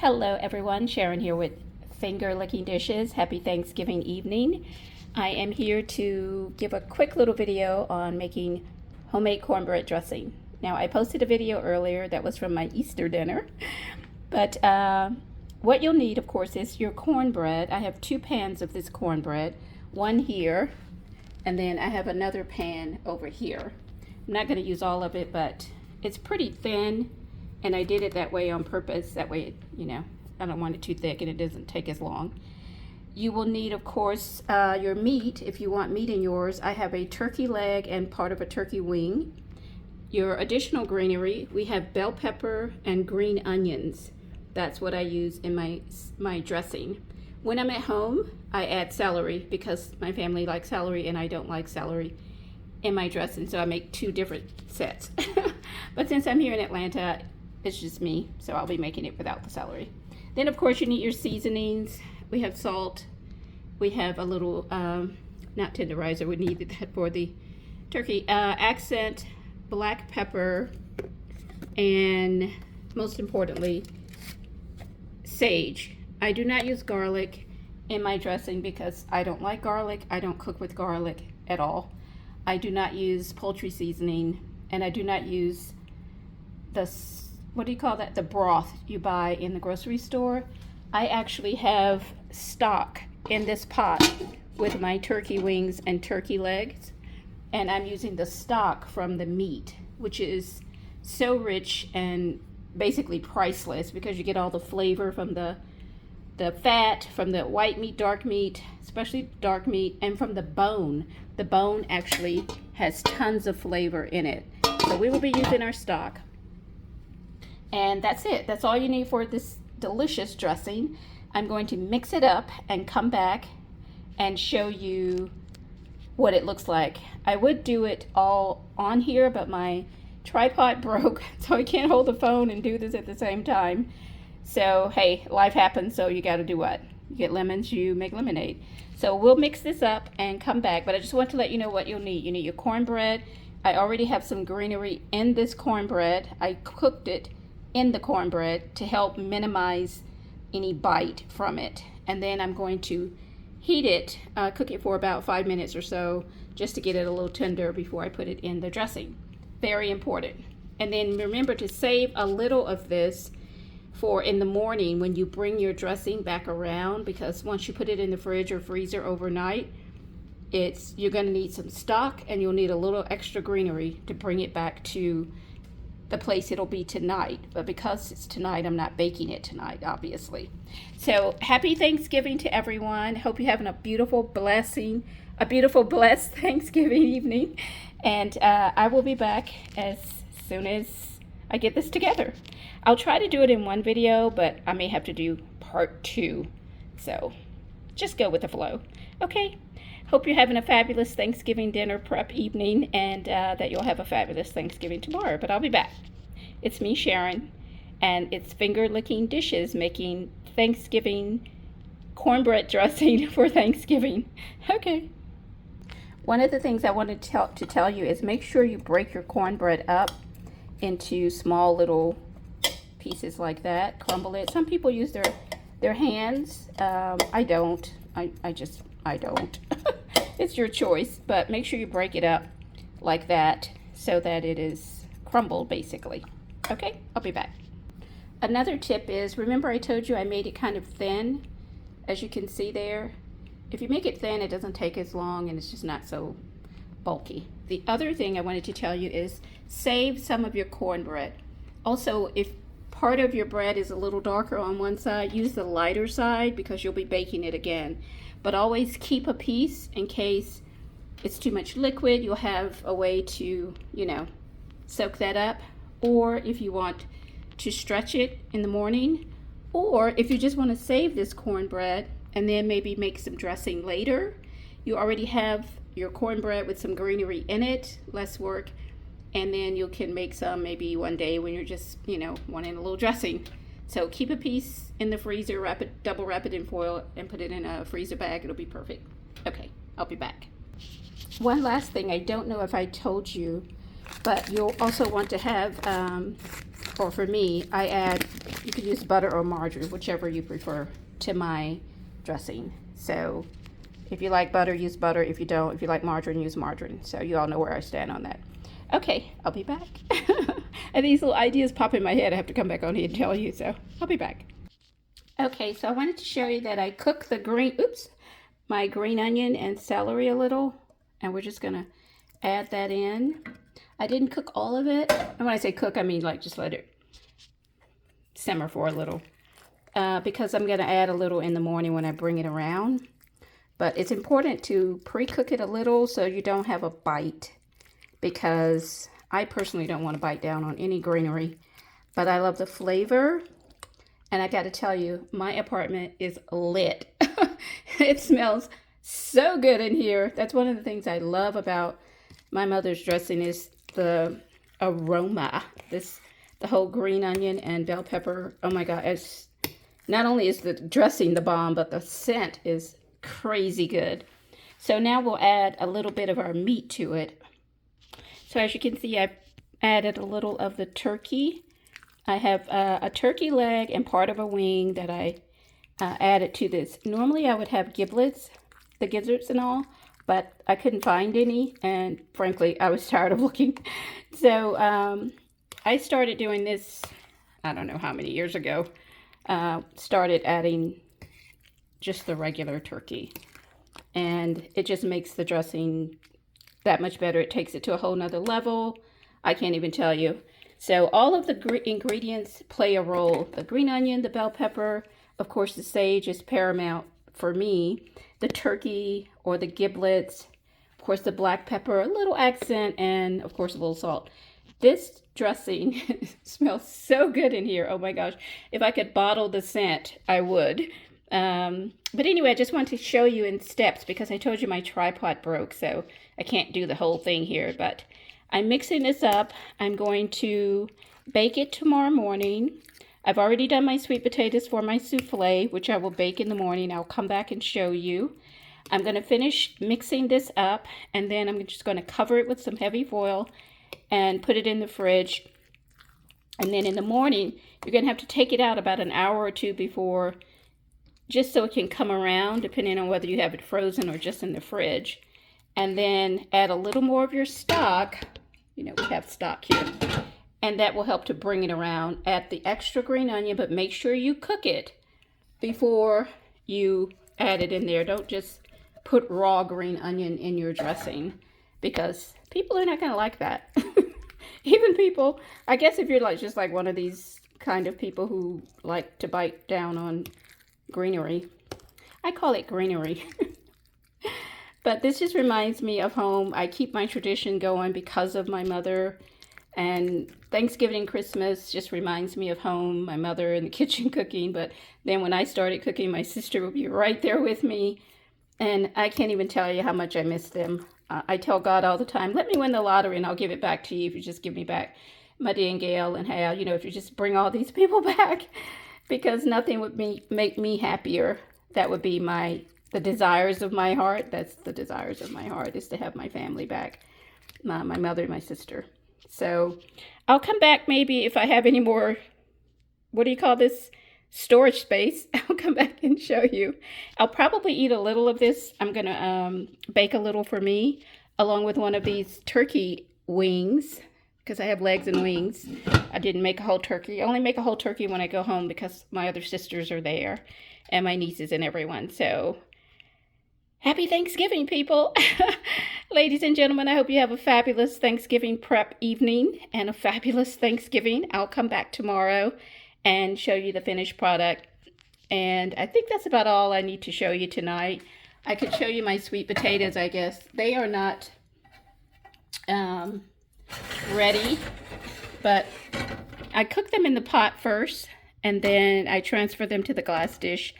Hello everyone, Sharon here with Finger Licking Dishes. Happy Thanksgiving evening. I am here to give a quick little video on making homemade cornbread dressing. Now I posted a video earlier that was from my Easter dinner, but what you'll need of course is your cornbread. I have 2 pans of this cornbread, one here, and then I have another pan over here. I'm not going to use all of it, but it's pretty thin. And I did it that way on purpose. That way, I don't want it too thick and it doesn't take as long. You will need, of course, your meat if you want meat in yours. I have a turkey leg and part of a turkey wing. Your additional greenery, we have bell pepper and green onions. That's what I use in my dressing. When I'm at home, I add celery because my family likes celery and I don't like celery in my dressing, so I make 2 different sets. But since I'm here in Atlanta, it's just me, so I'll be making it without the celery. Then of course you need your seasonings. We have salt. We have a little, not tenderizer, we needed that for the turkey. Accent, black pepper, and most importantly, sage. I do not use garlic in my dressing because I don't like garlic. I don't cook with garlic at all. I do not use poultry seasoning, and I do not use the what do you call that? The broth you buy in the grocery store. I actually have stock in this pot with my turkey wings and turkey legs, and I'm using the stock from the meat, which is so rich and basically priceless because you get all the flavor from the fat, from the white meat, dark meat, especially dark meat, and from the bone. The bone actually has tons of flavor in it. So we will be using our stock. And that's it. That's all you need for this delicious dressing. I'm going to mix it up and come back and show you what it looks like. I would do it all on here, but my tripod broke, so I can't hold the phone and do this at the same time. So, hey, life happens, so you got to do what? You get lemons, you make lemonade. So we'll mix this up and come back, but I just want to let you know what you'll need. You need your cornbread. I already have some greenery in this cornbread. I cooked it in the cornbread to help minimize any bite from it. And then I'm going to heat it, cook it for about 5 minutes or so, just to get it a little tender before I put it in the dressing. Very important. And then remember to save a little of this for in the morning when you bring your dressing back around, because once you put it in the fridge or freezer overnight, you're going to need some stock and you'll need a little extra greenery to bring it back to the place it'll be tonight. But because it's tonight, I'm not baking it tonight, obviously. So happy Thanksgiving to everyone. Hope you're having a beautiful blessed Thanksgiving evening. And I will be back as soon as I get this together. I'll try to do it in one video, but I may have to do part 2. So just go with the flow. Okay. Hope you're having a fabulous Thanksgiving dinner prep evening, and that you'll have a fabulous Thanksgiving tomorrow. But I'll be back. It's me, Sharon, and it's Finger Licking Dishes making Thanksgiving cornbread dressing for Thanksgiving. Okay. One of the things I wanted to tell you is make sure you break your cornbread up into small little pieces like that. Crumble it. Some people use their hands. I don't. I don't. It's your choice, but make sure you break it up like that so that it is crumbled basically. Okay, I'll be back. Another tip is, remember I told you I made it kind of thin, as you can see there. If you make it thin, it doesn't take as long and it's just not so bulky. The other thing I wanted to tell you is save some of your cornbread. Also, if part of your bread is a little darker on one side, use the lighter side because you'll be baking it again. But always keep a piece in case it's too much liquid. You'll have a way to, soak that up. Or if you want to stretch it in the morning, or if you just want to save this cornbread and then maybe make some dressing later, you already have your cornbread with some greenery in it, less work, and then you can make some maybe one day when you're just, wanting a little dressing. So keep a piece in the freezer, double wrap it in foil, and put it in a freezer bag. It'll be perfect. Okay, I'll be back. One last thing, I don't know if I told you, but you'll also want to have, or for me, I add You could use butter or margarine, whichever you prefer, to my dressing. So if you like butter, use butter. If you don't, if you like margarine, use margarine. So you all know where I stand on that. Okay, I'll be back. And these little ideas pop in my head. I have to come back on here and tell you, so I'll be back. Okay, so I wanted to show you that I cook the my green onion and celery a little, and we're just gonna add that in. I didn't cook all of it, and when I say cook, I mean like just let it simmer for a little, because I'm gonna add a little in the morning when I bring it around. But it's important to pre-cook it a little so you don't have a bite, because I personally don't want to bite down on any greenery, but I love the flavor. And I got to tell you, my apartment is lit. It smells so good in here. That's one of the things I love about my mother's dressing is the aroma. The whole green onion and bell pepper. Oh my God. It's, not only is the dressing the bomb, but the scent is crazy good. So now we'll add a little bit of our meat to it. So as you can see, I've added a little of the turkey. I have a turkey leg and part of a wing that I added to this. Normally I would have giblets, the gizzards and all, but I couldn't find any, and frankly I was tired of looking. So I started doing this, I don't know how many years ago, started adding just the regular turkey, and it just makes the dressing that much better. It takes it to a whole nother level. I can't even tell you. So all of the ingredients play a role. The green onion, the bell pepper, of course the sage is paramount for me. The turkey or the giblets, of course the black pepper, a little accent, and of course a little salt. This dressing smells so good in here. Oh my gosh. If I could bottle the scent, I would. But anyway, I just want to show you in steps because I told you my tripod broke, so I can't do the whole thing here, but I'm mixing this up. I'm going to bake it tomorrow morning. I've already done my sweet potatoes for my souffle, which I will bake in the morning. I'll come back and show you. I'm going to finish mixing this up, and then I'm just going to cover it with some heavy foil and put it in the fridge. And then in the morning, you're going to have to take it out about an hour or two before, just so it can come around, depending on whether you have it frozen or just in the fridge. And then add a little more of your stock. You know, we have stock here. And that will help to bring it around. Add the extra green onion, but make sure you cook it before you add it in there. Don't just put raw green onion in your dressing, because people are not going to like that. Even people, I guess if you're like just like one of these kind of people who like to bite down on greenery. I call it greenery. But this just reminds me of home. I keep my tradition going because of my mother. And Thanksgiving and Christmas just reminds me of home, my mother in the kitchen cooking. But then when I started cooking, my sister would be right there with me. And I can't even tell you how much I miss them. I tell God all the time, let me win the lottery and I'll give it back to you if you just give me back Muddy and Gail and Hal. You know, if you just bring all these people back. Because nothing would make me happier. That would be the desires of my heart. That's the desires of my heart, is to have my family back. My mother and my sister. So I'll come back maybe if I have any more, what do you call this? Storage space. I'll come back and show you. I'll probably eat a little of this. I'm going to bake a little for me, along with one of these turkey wings, because I have legs and wings. I didn't make a whole turkey. I only make a whole turkey when I go home because my other sisters are there and my nieces and everyone. So happy Thanksgiving, people. Ladies and gentlemen, I hope you have a fabulous Thanksgiving prep evening and a fabulous Thanksgiving. I'll come back tomorrow and show you the finished product. And I think that's about all I need to show you tonight. I could show you my sweet potatoes, I guess. They are not ready, but I cook them in the pot first, and then I transfer them to the glass dish,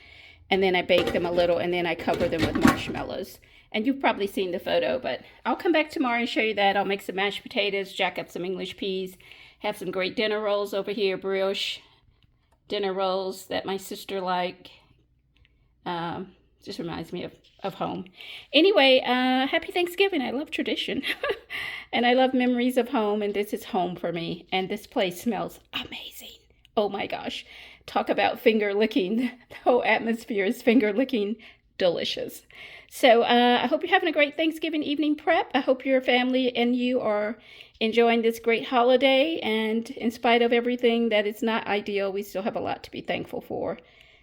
and then I bake them a little, and then I cover them with marshmallows. And you've probably seen the photo, but I'll come back tomorrow and show you that. I'll make some mashed potatoes, jack up some English peas, have some great dinner rolls over here, brioche dinner rolls that my sister like. Just reminds me of home. Anyway, happy Thanksgiving. I love tradition. And I love memories of home, and this is home for me. And this place smells amazing. Oh my gosh. talk about finger licking. The whole atmosphere is finger licking delicious. So I hope you're having a great Thanksgiving evening prep. I hope your family and you are enjoying this great holiday. And in spite of everything that is not ideal, we still have a lot to be thankful for.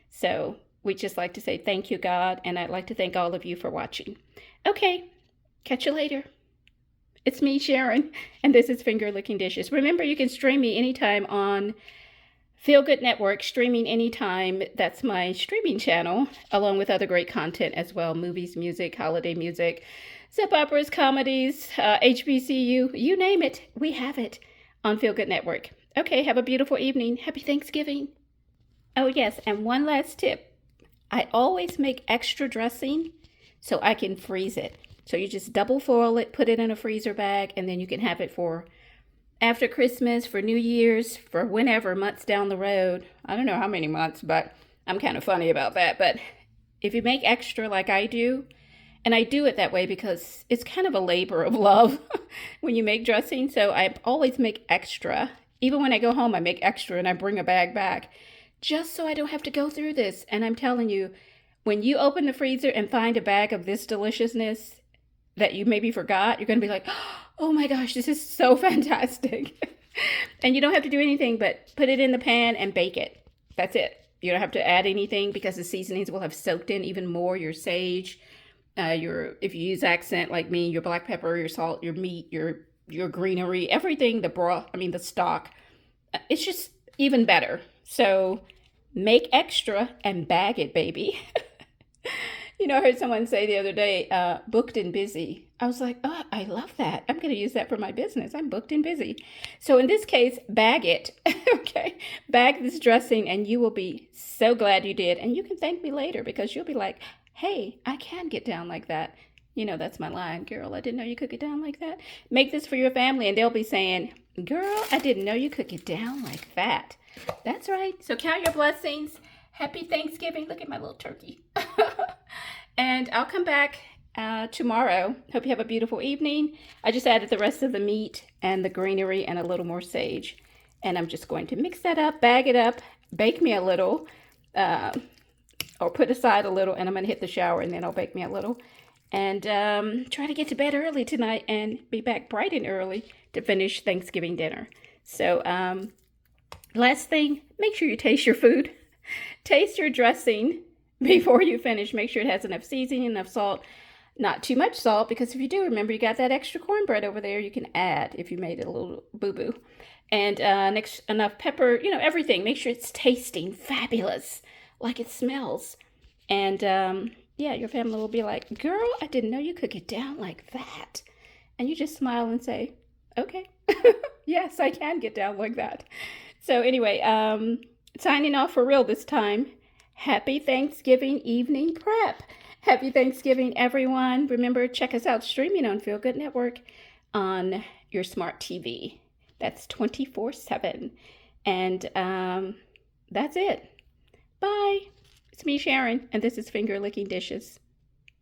So we just like to say thank you, God. And I'd like to thank all of you for watching. Okay, catch you later. It's me, Sharon, and this is Finger Licking Dishes. Remember, you can stream me anytime on Feel Good Network, streaming anytime. That's my streaming channel, along with other great content as well. Movies, music, holiday music, soap operas, comedies, HBCU, you name it. We have it on Feel Good Network. Okay, have a beautiful evening. Happy Thanksgiving. Oh, yes, and one last tip. I always make extra dressing so I can freeze it. So you just double foil it, put it in a freezer bag, and then you can have it for after Christmas, for New Year's, for whenever, months down the road. I don't know how many months, but I'm kind of funny about that. But if you make extra like I do, and I do it that way because it's kind of a labor of love when you make dressing. So I always make extra. Even when I go home, I make extra and I bring a bag back just so I don't have to go through this. And I'm telling you, when you open the freezer and find a bag of this deliciousness that you maybe forgot, you're going to be like, oh my gosh, this is so fantastic. And you don't have to do anything but put it in the pan and bake it. That's it. You don't have to add anything because the seasonings will have soaked in even more. Your sage, if you use accent like me, your black pepper, your salt, your meat, your greenery, everything, the broth, the stock. It's just even better. So make extra and bag it, baby. I heard someone say the other day, booked and busy. I was like, oh, I love that. I'm going to use that for my business. I'm booked and busy. So in this case, bag it. Okay. Bag this dressing and you will be so glad you did. And you can thank me later because you'll be like, hey, I can get down like that. That's my line. Girl, I didn't know you could get down like that. Make this for your family and they'll be saying, girl, I didn't know you could get down like that. That's right. So count your blessings. Happy Thanksgiving. Look at my little turkey. And I'll come back tomorrow. Hope you have a beautiful evening. I just added the rest of the meat and the greenery and a little more sage. And I'm just going to mix that up, bag it up, bake me a little, or put aside a little, and I'm going to hit the shower and then I'll bake me a little. And try to get to bed early tonight and be back bright and early to finish Thanksgiving dinner. So last thing, make sure you taste your food. Taste your dressing before you finish. Make sure it has enough seasoning, enough salt, not too much salt, because if you do, remember you got that extra cornbread over there you can add if you made it a little boo-boo. And enough pepper, everything. Make sure it's tasting fabulous, like it smells. And yeah, your family will be like, girl, I didn't know you could get down like that. And you just smile and say, okay, yes, I can get down like that. So anyway, signing off for real this time. Happy Thanksgiving evening prep. Happy Thanksgiving, everyone. Remember, check us out streaming on Feel Good Network on your smart TV. That's 24/7. And that's it. Bye. It's me, Sharon, and this is Finger Licking Dishes.